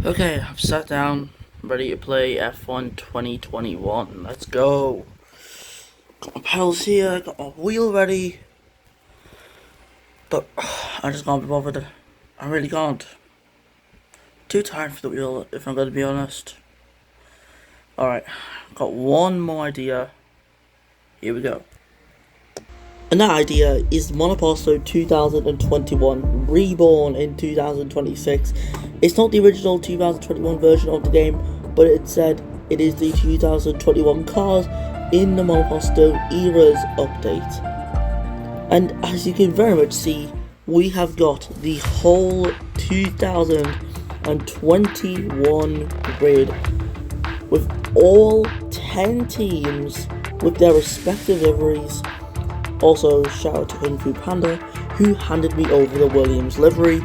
Okay, I've sat down, ready to play F1 2021. Let's go. Got my pedals here, got my wheel ready. But I just can't be bothered. I really can't. Too tired for the wheel, if I'm going to be honest. Alright, got one more idea. Here we go. And that idea is MONOPOSTO 2021, reborn in 2026. It's not the original 2021 version of the game, but it said it is the 2021 cars in the MONOPOSTO Eras update. And as you can very much see, we have got the whole 2021 grid with all 10 teams with their respective liveries. Also, shout out to Kung Fu Panda, who handed me over the Williams livery.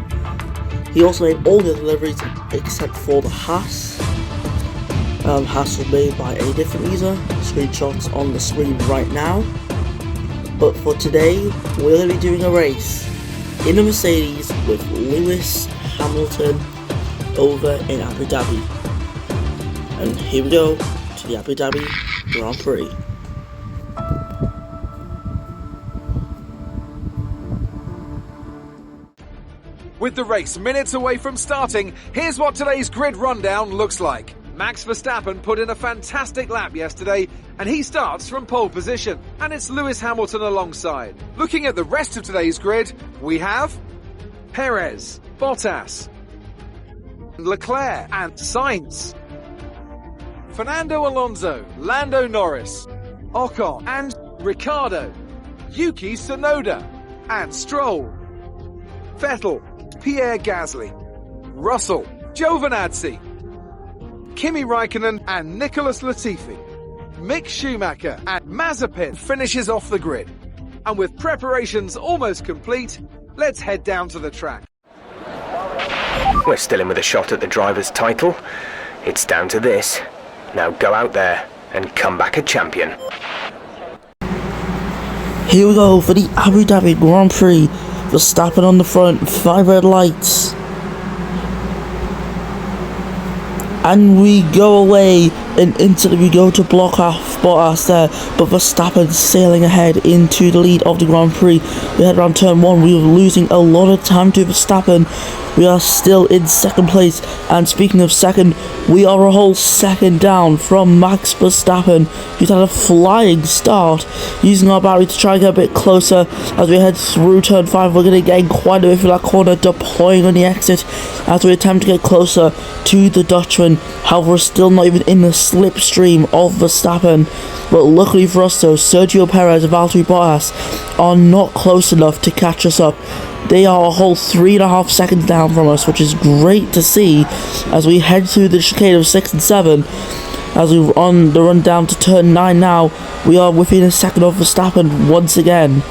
He also made all the other liveries except for the Haas. Haas was made by a different user. Screenshots on the screen right now. But for today, we're going to be doing a race in a Mercedes with Lewis Hamilton over in Abu Dhabi. And here we go to the Abu Dhabi Grand Prix. With the race minutes away from starting, here's what today's grid rundown looks like. Max Verstappen put in a fantastic lap yesterday, and he starts from pole position, and it's Lewis Hamilton alongside. Looking at the rest of today's grid, we have Perez, Bottas, Leclerc and Sainz, Fernando Alonso, Lando Norris, Ocon and Ricciardo, Yuki Tsunoda and Stroll, Vettel, Pierre Gasly, Russell, Giovinazzi, Kimi Raikkonen and Nicholas Latifi. Mick Schumacher and Mazepin finishes off the grid. And with preparations almost complete, let's head down to the track. We're still in with a shot at the driver's title. It's down to this. Now go out there and come back a champion. Here we go for the Abu Dhabi Grand Prix. Verstappen on the front, 5 red lights. And we go away and instantly we go to block off Bottas there, but Verstappen sailing ahead into the lead of the Grand Prix. We had around turn 1, we were losing a lot of time to Verstappen. We are still in second place, and speaking of second, we are a whole second down from Max Verstappen, who's had a flying start, using our battery to try and get a bit closer. As we head through turn 5, we're going to get quite a bit through that corner, deploying on the exit as we attempt to get closer to the Dutchman. However, we're still not even in the slipstream of Verstappen, but luckily for us though, Sergio Perez and Valtteri Bottas are not close enough to catch us up. They are a whole 3.5 seconds down from us, which is great to see as we head through the chicane of 6 and 7. As we're on the run down to turn 9 now, we are within a second of Verstappen once again.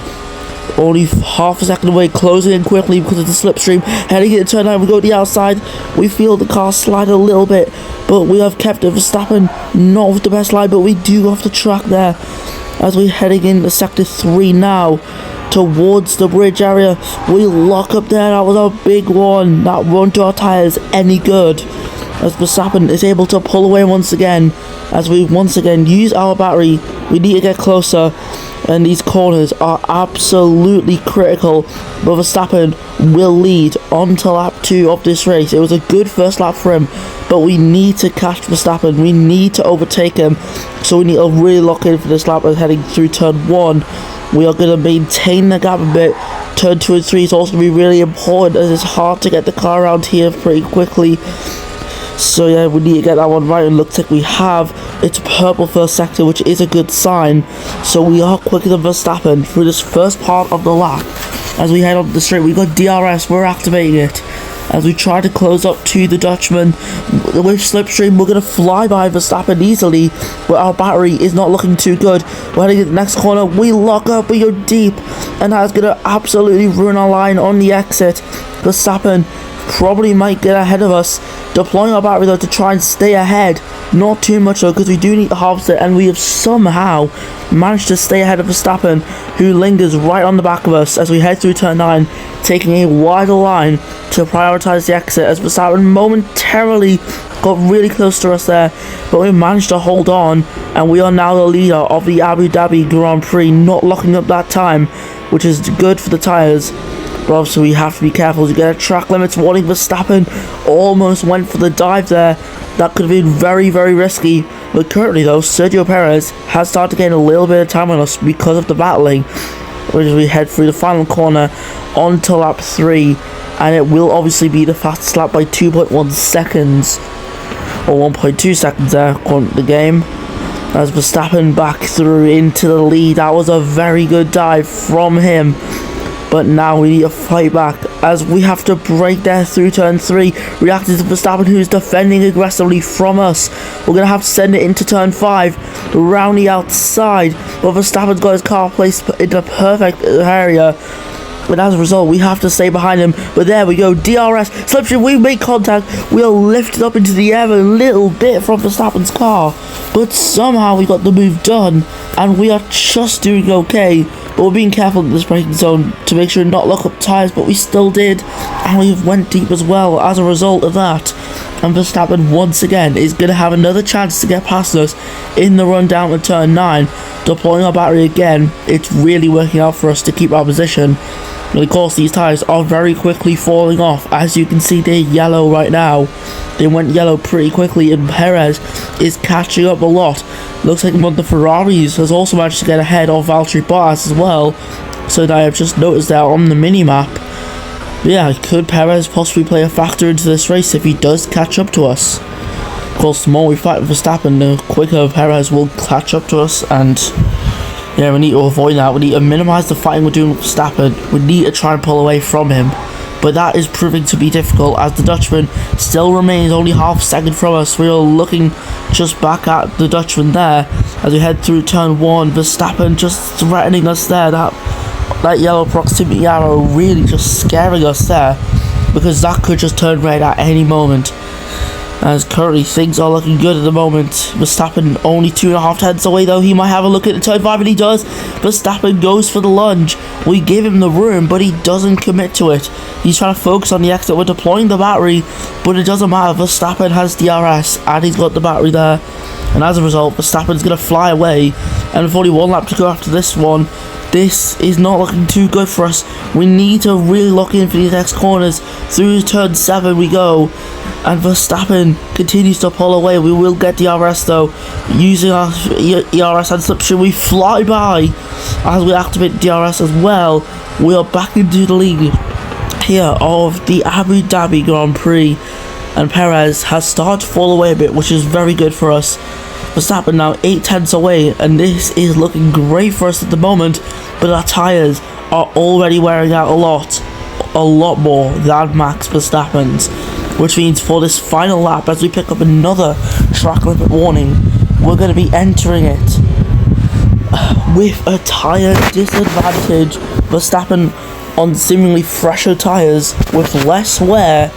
Only half a second away, closing in quickly because of the slipstream. Heading into turn 9, we go to the outside. We feel the car slide a little bit, but we have kept it. Verstappen not with the best line, but we do go off the track there. As we're heading into sector 3 now, towards the bridge area, we lock up there. That was our big one. That run to our tyres any good, as Verstappen is able to pull away once again. As we once again use our battery, we need to get closer, and these corners are absolutely critical. But Verstappen will lead on to lap 2 of this race. It was a good first lap for him, but we need to catch Verstappen. We need to overtake him, so we need to really lock in for this lap. As heading through turn 1, we are going to maintain the gap a bit. Turn 2 and 3 is also going to be really important, as it's hard to get the car around here pretty quickly. So yeah, we need to get that one right, and looks like we have. It's purple first sector, which is a good sign. So we are quicker than Verstappen through this first part of the lap. As we head up the straight, we got DRS, we're activating it. As we try to close up to the Dutchman with slipstream, we're going to fly by Verstappen easily, but our battery is not looking too good. We're heading to the next corner, we lock up, we go deep, and that's going to absolutely ruin our line on the exit. Verstappen probably might get ahead of us. Deploying our battery though to try and stay ahead. Not too much though, because we do need to harvest it, and we have somehow managed to stay ahead of Verstappen, who lingers right on the back of us as we head through turn 9, taking a wider line to prioritise the exit, as Verstappen momentarily got really close to us there, but we managed to hold on, and we are now the leader of the Abu Dhabi Grand Prix, not locking up that time, which is good for the tyres. But obviously we have to be careful to get a track limits warning. Verstappen almost went for the dive there. That could have been very, very risky. But currently though, Sergio Perez has started to gain a little bit of time on us because of the battling, which as we head through the final corner onto lap 3, and it will obviously be the fastest lap by 2.1 seconds, or 1.2 seconds there according to the game, as Verstappen back through into the lead. That was a very good dive from him, but now we need to fight back as we have to break there through turn 3, reacting to Verstappen, who's defending aggressively from us. We're going to have to send it into turn 5, round the outside, but Verstappen's got his car placed in the perfect area. But as a result, we have to stay behind him. But there we go, DRS, slipstream, we make contact. We are lifted up into the air a little bit from Verstappen's car, but somehow we got the move done, and we are just doing okay. But we're being careful in this braking zone to make sure not lock up tyres, but we still did, and we went deep as well as a result of that. And Verstappen once again is going to have another chance to get past us in the run down to turn 9. Deploying our battery again, it's really working out for us to keep our position. But of course these tyres are very quickly falling off. As you can see, they're yellow right now. They went yellow pretty quickly, and Perez is catching up a lot. Looks like one of the Ferraris has also managed to get ahead of Valtteri Bottas as well, so that I have just noticed that on the mini-map. But yeah, could Perez possibly play a factor into this race if he does catch up to us? Of course, the more we fight with Verstappen, the quicker Perez will catch up to us, and yeah, we need to avoid that. We need to minimise the fighting we're doing with Verstappen. We need to try and pull away from him, but that is proving to be difficult as the Dutchman still remains only half a second from us. We are looking just back at the Dutchman there as we head through turn 1. Verstappen just threatening us there. That yellow proximity arrow really just scaring us there, because that could just turn red at any moment. As currently things are looking good at the moment. Verstappen only 2.5 tenths away though. He might have a look at the turn 5, and he does. Verstappen goes for the lunge. We give him the room, but he doesn't commit to it. He's trying to focus on the exit. We're deploying the battery, but it doesn't matter. Verstappen has DRS and he's got the battery there, and as a result Verstappen's going to fly away, and with only one lap to go after this one, this is not looking too good for us. We need to really lock in for these next corners. Through turn 7 we go, and Verstappen continues to pull away. We will get DRS though. Using our ERS and slipstream, we fly by as we activate DRS as well. We are back into the lead here of the Abu Dhabi Grand Prix, and Perez has started to fall away a bit, which is very good for us. Verstappen now 8 tenths away, and this is looking great for us at the moment, but our tyres are already wearing out a lot more than Max Verstappen's, which means for this final lap, as we pick up another track limit warning, we're going to be entering it with a tyre disadvantage. Verstappen on seemingly fresher tyres with less wear,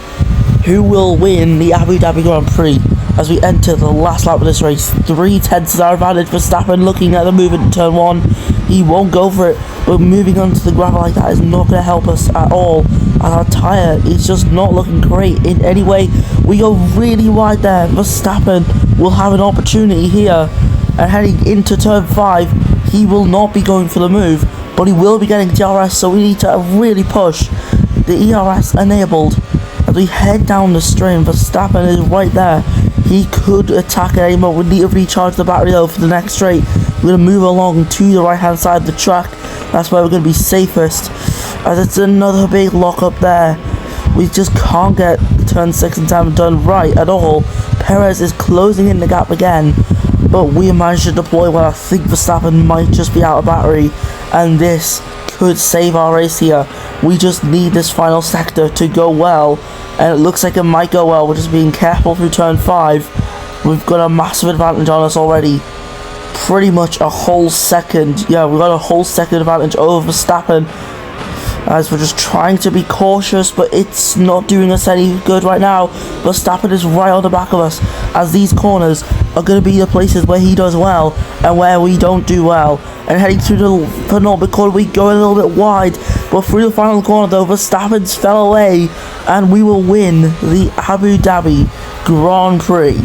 who will win the Abu Dhabi Grand Prix. As we enter the last lap of this race, 3 tenths is our advantage. Verstappen looking at the movement in turn 1. He won't go for it, but moving onto the gravel like that is not going to help us at all, and our tyre is just not looking great in any way. We go really wide there. Verstappen will have an opportunity here, and heading into turn 5, he will not be going for the move, but he will be getting DRS, so we need to really push the ERS enabled as we head down the straight. Verstappen is right there. He could attack at any moment. We need to recharge the battery though for the next straight. We're going to move along to the right hand side of the track. That's where we're going to be safest, as it's another big lock up there. We just can't get turn 6 and 7 done right at all. Perez is closing in the gap again, but we managed to deploy when I think Verstappen might just be out of battery, and this could save our race here. We just need this final sector to go well, and it looks like it might go well. We're just being careful through turn 5. We've got a massive advantage on us already. Pretty much a whole second. Yeah, we've got a whole second advantage over Verstappen. as we're just trying to be cautious, but it's not doing us any good right now. Verstappen is right on the back of us, as these corners are going to be the places where he does well and where we don't do well. And heading through the penultimate corner, we go a little bit wide, but through the final corner though, Verstappen's fell away, and we will win the Abu Dhabi Grand Prix.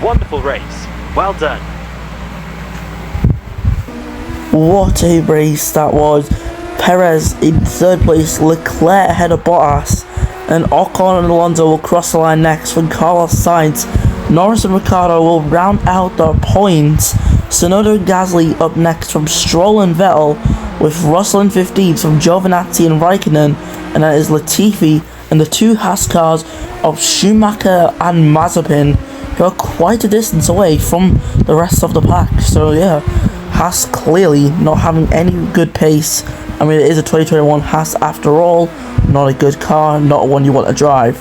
Wonderful race. Well done. What a race that was. Perez in third place, Leclerc ahead of Bottas, and Ocon and Alonso will cross the line next from Carlos Sainz. Norris and Ricciardo will round out the points. Tsunoda and Gasly up next from Stroll and Vettel, with Russell in 15th from Giovinazzi and Raikkonen, and that is Latifi and the two Haas cars of Schumacher and Mazepin, who are quite a distance away from the rest of the pack. So yeah, Haas clearly not having any good pace. I mean, it is a 2021 Haas after all, not a good car, not one you want to drive.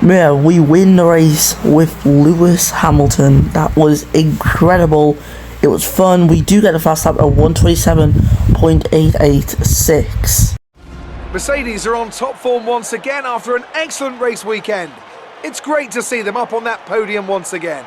Yeah, we win the race with Lewis Hamilton. That was incredible. It was fun. We do get a fast lap at 127.886. Mercedes are on top form once again after an excellent race weekend. It's great to see them up on that podium once again.